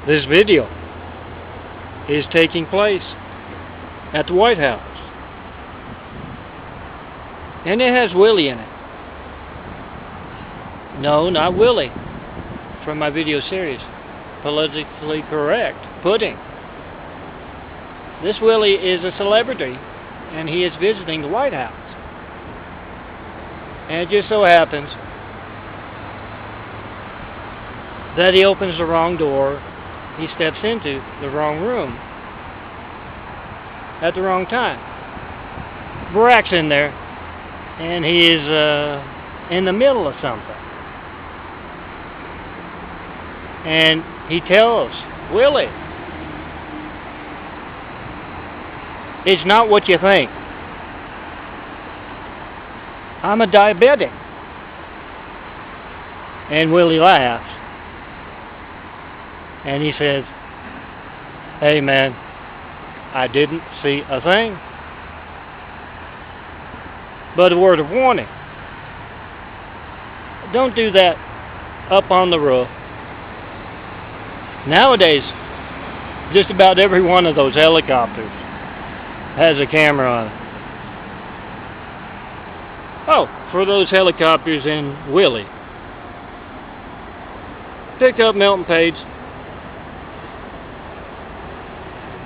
This video is taking place at the White House. And it has Willie in it. No, not Willie. From my video series, Politically Correct Pudding. This Willie is a celebrity, and he is visiting the White House. And it just so happens that he opens the wrong door. He steps into the wrong room at the wrong time. Barack's in there, and he is in the middle of something. And he tells Willie, "It's not what you think. I'm a diabetic." And Willie laughs. And he says, "Hey man, I didn't see a thing. But a word of warning. Don't do that up on the roof." Nowadays, just about every one of those helicopters has a camera on it. Oh, for those helicopters in Willie. Picked up Milton Page,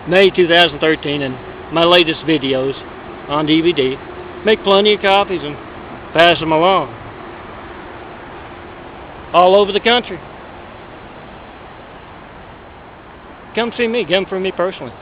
May 2013, and my latest videos on DVD. Make plenty of copies and pass them along all over the country. Come see me, get them from me personally.